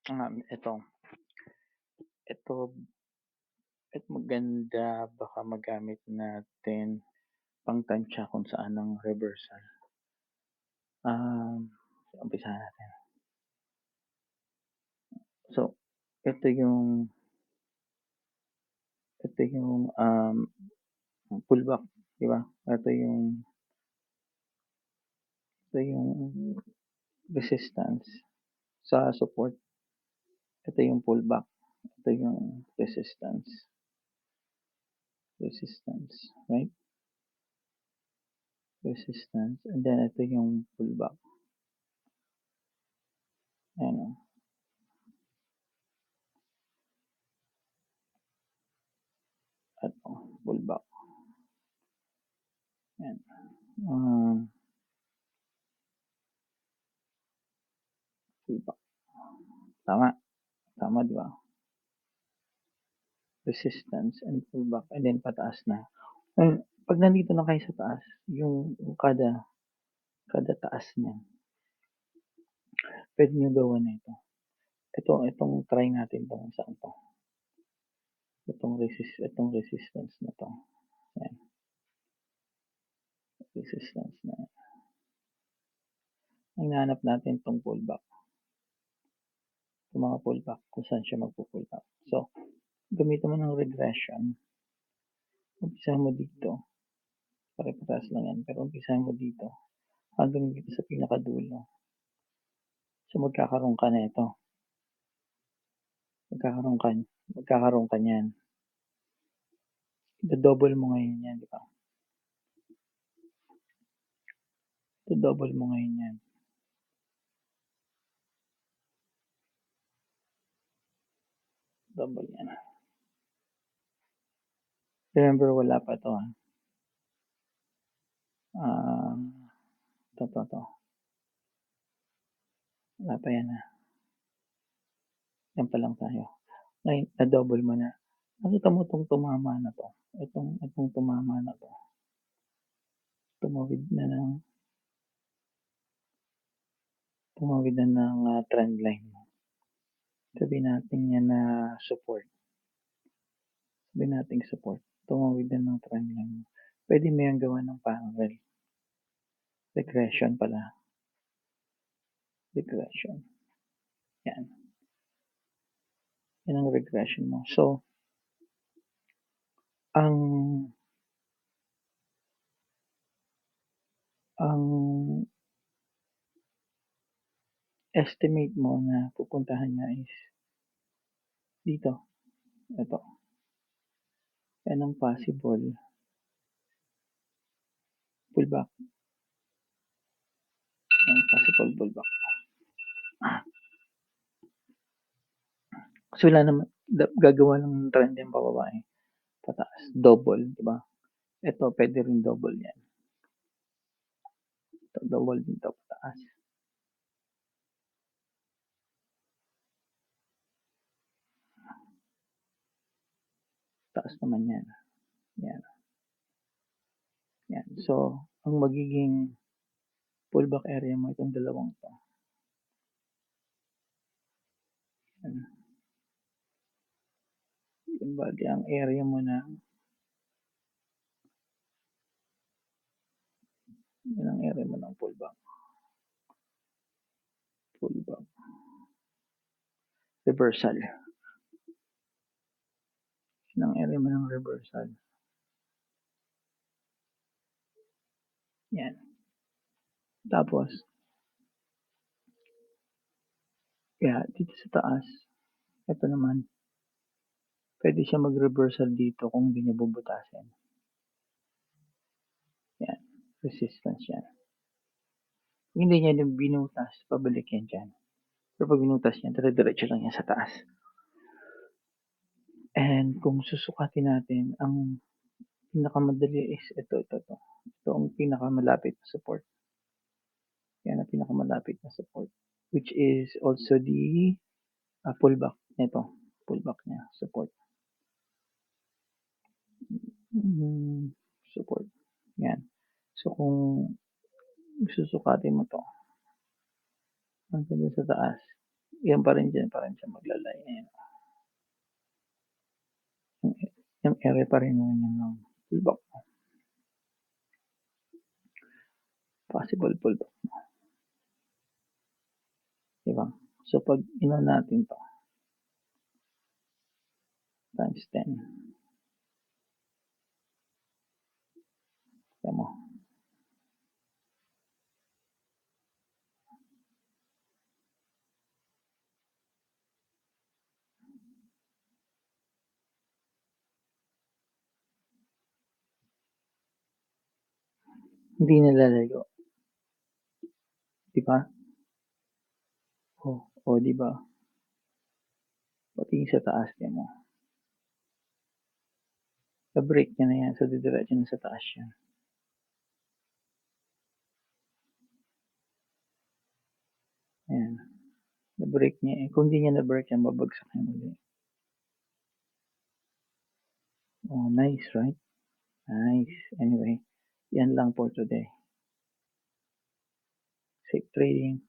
Ito at maganda baka magamit natin pangtantya kung saan ang reversal. Umpisahan natin. So, ito yung pullback, 'di ba? Ito yung resistance sa support. Ito yung pullback. Ito yung resistance, right? Resistance, and then ito yung pullback. Ayan o. Ito, pullback. Ayan. Pullback. Tama. Tama, di ba? Resistance and pullback, and then pataas na. Well, pag nandito na kayo sa taas, yung kada taas niyan, pwede nyo gawa na ito. Itong try natin to, saan to? Itong resistance na to. Ayan. Resistance na yan. Ang hinahanap natin itong pullback. Yung mga pullback, kung saan siya magpo-pullback. So, gamitin mo ng regression. Umpisahan mo dito. Pare-parehas lang yan. Pero umpisahan mo dito. Hanggang dito sa pinakadulo. So, magkakaroon ka na ito. Magkakaroon ka niyan. I-double mo ngayon yan, di ba? I-double mo ngayon yan. Double yan. Remember, wala pa ito. Ito. Wala pa yan. Yan pa lang tayo. Ngayon, na-double mo na. Nakita mo itong tumama na to. Itong tumama na to. Tumawid na ng trend line mo. Sabihin natin yan na support. Tumawid na ng trend line mo. Pwede mo yan gawa ng parallel. Regression pala. Regression. Yan. Yan ang regression mo. So, ang estimate mo na pupuntahan niya is dito. Ito. Yan ang possible pullback. Kasi wala naman, gagawa ng trend yung pababa eh. Pataas. Double, di ba? Ito, pwede rin double yan. Ito, double din ito, pataas. Taas naman yan. Yan. Yan. So, ang magiging pullback area mo itong dalawang ito. Yan. Yung bali, ang area mo na yan ang area mo ng pullback. Reversal. Yan ang area mo ng reversal. Yan. Tapos, dito sa taas, ito naman, pwede siya mag-reversal dito kung hindi niya bubutasin. Yan. Resistance yan. Kung hindi niya binutas, pabalik yan dyan. Pero pag binutas yan, dire-diretso lang yan sa taas. And kung susukatin natin, ang pinakamadali is ito. Ito ang pinakamalapit na support. Yan ang pinakamalapit na support. Which is also the pullback nito. Pullback niya, support. Support. Yan. So kung susukatin mo to, hanggang sa taas, yan pa rin diyan pa rin siya maglalay, ayan. Yung area pa rin naman yan ng pullback mo. Possible pullback mo. Diba? So, pag ino natin to, times 10. Tignan mo. Hindi nalalayo. Diba? O diba? Pati sa taas niya mo. Sa-break niya na yan. So, didiretso na sa taas yan. Ayan. Na-break niya. Kung hindi niya na-break yan, babagsak yan ulit. Oh, nice, right? Nice. Anyway, yan lang for today. Safe trading.